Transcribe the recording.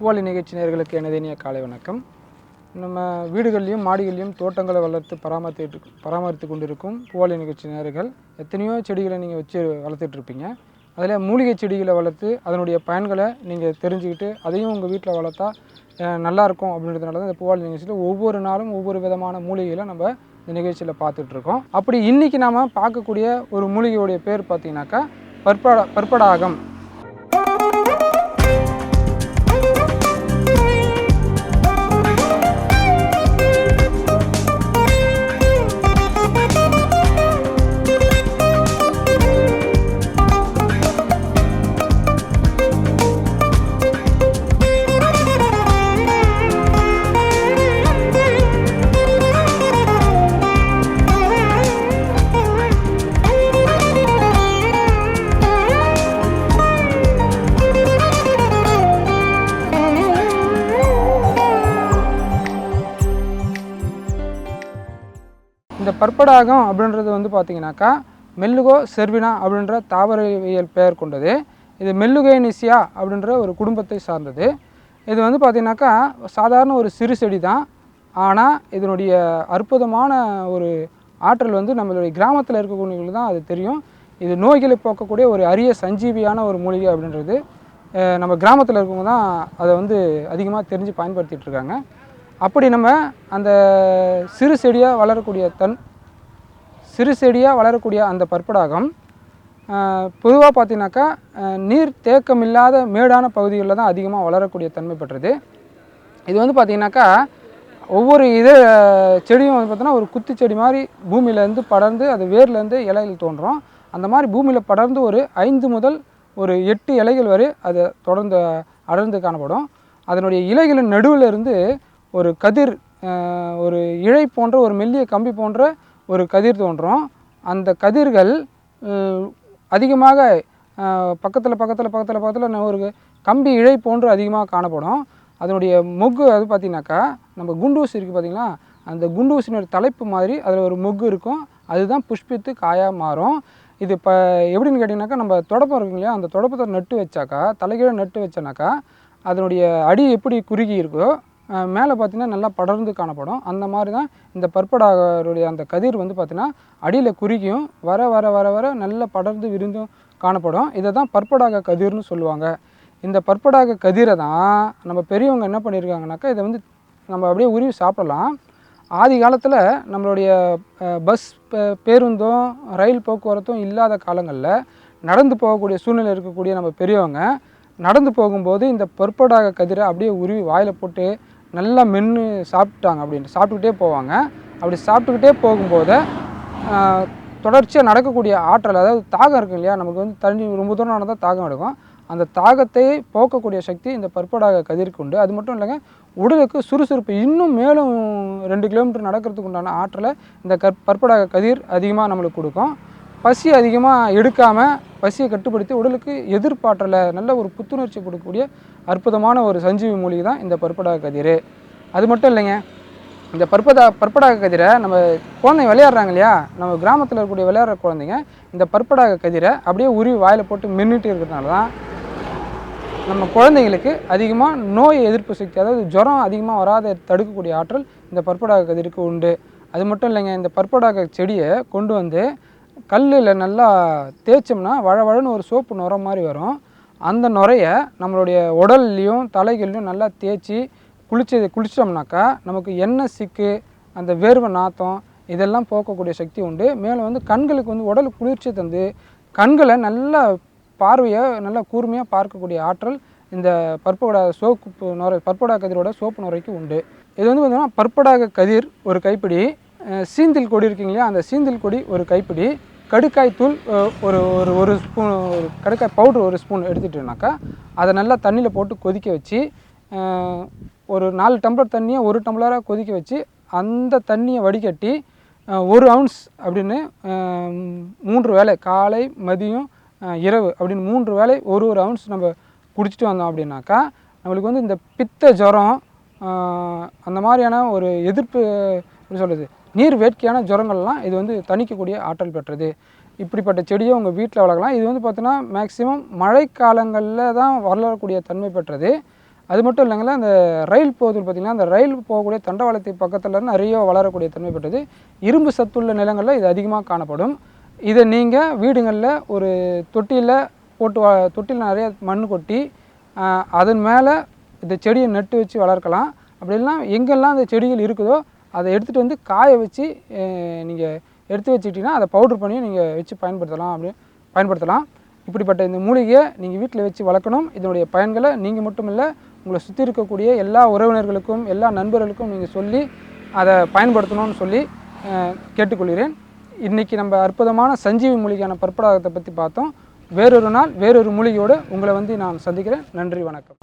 பூவாலி நிகழ்ச்சி நேயர்களுக்கு எனது இனிய காலை வணக்கம். நம்ம வீடுகள்லையும் மாடிகள்லையும் தோட்டங்களை வளர்த்து பராமரித்து கொண்டிருக்கும் பூவாலி நிகழ்ச்சி நேயர்கள் எத்தனையோ செடிகளை நீங்கள் வச்சு வளர்த்துட்ருப்பீங்க. அதில் மூலிகை செடிகளை வளர்த்து அதனுடைய பயன்களை நீங்கள் தெரிஞ்சுக்கிட்டு அதையும் உங்கள் வீட்டில் வளர்த்தா நல்லாயிருக்கும் அப்படின்றதுனால தான் இந்த பூவாலி நிகழ்ச்சியில் ஒவ்வொரு நாளும் ஒவ்வொரு விதமான மூலிகைகளை நம்ம இந்த நிகழ்ச்சியில் பார்த்துட்ருக்கோம். அப்படி இன்றைக்கி நாம் பார்க்கக்கூடிய ஒரு மூலிகையுடைய பேர் பார்த்திங்கனாக்கா பற்படாகம். இந்த பற்படாகம் அப்படின்றது வந்து பார்த்திங்கனாக்கா மெல்லுகோ செர்வினா அப்படின்ற தாவரவியல் பெயர் கொண்டது. இது மெல்லுகேனிசியா அப்படின்ற ஒரு குடும்பத்தை சார்ந்தது. இது வந்து பார்த்திங்கனாக்கா சாதாரண ஒரு சிறு செடி தான். ஆனால் இதனுடைய அற்புதமான ஒரு ஆற்றல் வந்து நம்மளுடைய கிராமத்தில் இருக்கக்கூடியவங்களுக்கு தான் அது தெரியும். இது நோய்களை போக்கக்கூடிய ஒரு அரிய சஞ்சீவியான ஒரு மூலிகை அப்படின்றது நம்ம கிராமத்தில் இருக்கவங்க தான் அதை வந்து அதிகமாக தெரிஞ்சு பயன்படுத்திகிட்டு இருக்காங்க. அப்படி நம்ம அந்த சிறு செடியாக வளரக்கூடிய அந்த பற்படாகம் பொதுவாக பார்த்திங்கனாக்கா நீர் தேக்கமில்லாத மேடான பகுதிகளில் தான் அதிகமாக வளரக்கூடிய தன்மை பெற்றது. இது வந்து பார்த்திங்கனாக்கா ஒவ்வொரு செடியும் வந்து பார்த்தோன்னா ஒரு குத்து செடி மாதிரி பூமியிலேருந்து படர்ந்து அது வேர்லேருந்து இலைகள் தோன்றும். அந்த மாதிரி பூமியில் படர்ந்து ஒரு 5 முதல் ஒரு 8 இலைகள் வரை அது தொடர்ந்து அடர்ந்து காணப்படும். அதனுடைய இலைகளின் நடுவில் இருந்து ஒரு கதிர், ஒரு இழை போன்ற ஒரு மெல்லிய கம்பி போன்ற ஒரு கதிர் தோன்றும். அந்த கதிர்கள் அதிகமாக பக்கத்தில் ஒரு கம்பி இழை போன்று அதிகமாக காணப்படும். அதனுடைய மொக்கு அது பார்த்திங்கனாக்கா நம்ம குண்டூசி இருக்குது பார்த்திங்களா, அந்த குண்டூசினுடைய தலைப்பு மாதிரி அதில் ஒரு மொக்கு இருக்கும். அதுதான் புஷ்பித்து காயாக மாறும். இது இப்போ எப்படின்னு கேட்டிங்கனாக்கா நம்ம தொடப்பம் இருக்குங்க இல்லையா, அந்த தொடப்பத்தை நட்டு வச்சாக்கா தலைகீழ நட்டு வச்சோன்னாக்கா அதனுடைய அடி எப்படி குறுகி இருக்கோ மேலே பார்த்திங்கன்னா நல்லா படர்ந்து காணப்படும். அந்த மாதிரி தான் இந்த பற்படாகருடைய அந்த கதிர் வந்து பார்த்திங்கன்னா அடியில் குறுகியும் வர வர வர வர நல்லா படர்ந்து விரிந்தும் காணப்படும். இதை தான் பற்படாக கதிர்னு சொல்லுவாங்க. இந்த பற்படாக கதிரை தான் நம்ம பெரியவங்க என்ன பண்ணியிருக்காங்கனாக்கா இதை வந்து நம்ம அப்படியே உருவி சாப்பிடலாம். ஆதி காலத்தில் நம்மளுடைய பஸ் பேருந்தும் ரயில் போக்குவரத்தும் இல்லாத காலங்களில் நடந்து போகக்கூடிய சூழ்நிலை இருக்கக்கூடிய நம்ம பெரியவங்க நடந்து போகும்போது இந்த பற்படாக கதிரை அப்படியே உருவி வாயில் போட்டு நல்லா மென்று சாப்பிட்டுக்கிட்டே போவாங்க. அப்படி சாப்பிட்டுக்கிட்டே போகும்போது தொடர்ச்சியாக நடக்கக்கூடிய ஆற்றல், அதாவது தாகம் இருக்கும் இல்லையா, நமக்கு வந்து தண்ணி ரொம்ப தூரம் நடந்தால் தாகம் எடுக்கும். அந்த தாகத்தை போக்கக்கூடிய சக்தி இந்த பற்படாக கதிருக்கு உண்டு. அது மட்டும் இல்லைங்க, உடலுக்கு சுறுசுறுப்பு இன்னும் மேலும் 2 கிலோமீட்டர் நடக்கிறதுக்கு உண்டான ஆற்றலை இந்த பற்படாக கதிர் அதிகமாக நம்மளுக்கு கொடுக்கும். பசி அதிகமாக எடுக்காமல் பசியை கட்டுப்படுத்தி உடலுக்கு எதிர்ப்பாற்றலை நல்ல ஒரு புத்துணர்ச்சி கொடுக்கக்கூடிய அற்புதமான ஒரு சஞ்சீவி மூலிகை தான் இந்த பற்படாக கதிர். அது மட்டும் இல்லைங்க, இந்த பற்படாக கதிரை நம்ம குழந்தைங்க விளையாடுறாங்க இல்லையா, நம்ம கிராமத்தில் இருக்கக்கூடிய விளையாடுற குழந்தைங்க இந்த பற்படாக கதிரை அப்படியே உருவி வாயில் போட்டு மென்னுட்டு இருக்கிறதுனால தான் நம்ம குழந்தைங்களுக்கு அதிகமாக நோய் எதிர்ப்பு சக்தி, அதாவது ஜுரம் அதிகமாக வராத தடுக்கக்கூடிய ஆற்றல் இந்த பற்படாக கதிருக்கு உண்டு. அது மட்டும் இல்லைங்க, இந்த பற்படாக செடியை கொண்டு வந்து கல்லில் நல்லா தேய்ச்சோம்னா வழவழன்னு ஒரு சோப்பு நுரை மாதிரி வரும். அந்த நுரையை நம்மளுடைய உடல்லையும் தலைகள்லையும் நல்லா தேய்ச்சி குளித்தோம்னாக்கா நமக்கு எண்ணெய் சிக்கு, அந்த வேர்வை நாத்தம் இதெல்லாம் போக்கக்கூடிய சக்தி உண்டு. மேலும் வந்து கண்களுக்கு வந்து உடலுக்கு குளிர்ச்சி தந்து கண்களை நல்லா பார்வையை நல்லா கூர்மையாக பார்க்கக்கூடிய ஆற்றல் இந்த பற்படாக கதிரோட சோப்பு நுரைக்கு உண்டு. இது வந்து பார்த்திங்கன்னா பற்படாக கதிர் ஒரு கைப்பிடி, சீந்தில் கொடி இருக்குங்க இல்லையா, அந்த சீந்தில் கொடி ஒரு கைப்பிடி, கடுக்காய் தூள் ஒரு ஸ்பூன், ஒரு கடுக்காய் பவுட்ரு ஒரு ஸ்பூன் எடுத்துட்டோம்னாக்கா அதை நல்லா தண்ணியில் போட்டு கொதிக்க வச்சு ஒரு 4 டம்ளர் தண்ணியை 1 டம்ளராக கொதிக்க வச்சு அந்த தண்ணியை வடிகட்டி 1 ounce அப்படின்னு 3 வேளை காலை மதியம் இரவு அப்படின்னு 3 வேளை ஒரு ounce நம்ம குடிச்சிட்டு வந்தோம் அப்படின்னாக்கா நம்மளுக்கு வந்து இந்த பித்த ஜுரம் அந்த மாதிரியான ஒரு எதிர்ப்பு எப்படி சொல்கிறது நீர் வேட்கையான ஜுரங்கள்லாம் இது வந்து தணிக்கக்கூடிய ஆற்றல் பெற்றது. இப்படிப்பட்ட செடியை உங்கள் வீட்டில் வளர்க்கலாம். இது வந்து பார்த்தீங்கன்னா மேக்ஸிமம் மழைக்காலங்களில் தான் வளரக்கூடிய தன்மை பெற்றது. அது மட்டும் இல்லைங்களா, அந்த ரயில் போகுது பார்த்திங்கன்னா, அந்த ரயில் போகக்கூடிய தண்டவாளத்தை பக்கத்தில் நிறைய வளரக்கூடிய தன்மை பெற்றது. இரும்பு சத்துள்ள நிலங்களில் இது அதிகமாக காணப்படும். இதை நீங்கள் வீடுங்களில் ஒரு தொட்டியில் போட்டு தொட்டியில் நிறைய மண் கொட்டி அதன் மேலே இந்த செடியை நட்டு வச்சு வளர்க்கலாம். அப்படி இல்லைனா எங்கெல்லாம் அந்த செடிகள் இருக்குதோ அதை எடுத்துகிட்டு வந்து காய வச்சு நீங்கள் எடுத்து வச்சுக்கிட்டிங்கன்னா அதை பவுட்ரு பண்ணி நீங்கள் வச்சு பயன்படுத்தலாம். இப்படிப்பட்ட இந்த மூலிகையை நீங்கள் வீட்டில் வச்சு வளர்க்கணும். இதனுடைய பயன்களை நீங்கள் மட்டும் இல்லை, உங்களை சுற்றி இருக்கக்கூடிய எல்லா உறவினர்களுக்கும் எல்லா நண்பர்களுக்கும் நீங்கள் சொல்லி அதை பயன்படுத்தணும்னு சொல்லி கேட்டுக்கொள்கிறேன். இன்றைக்கி நம்ம அற்புதமான சஞ்சீவி மூலிகையான பற்படாகத்தை பற்றி பார்த்தோம். வேறொரு நாள் வேறொரு மூலிகையோடு உங்களை நான் சந்திக்கிறேன். நன்றி, வணக்கம்.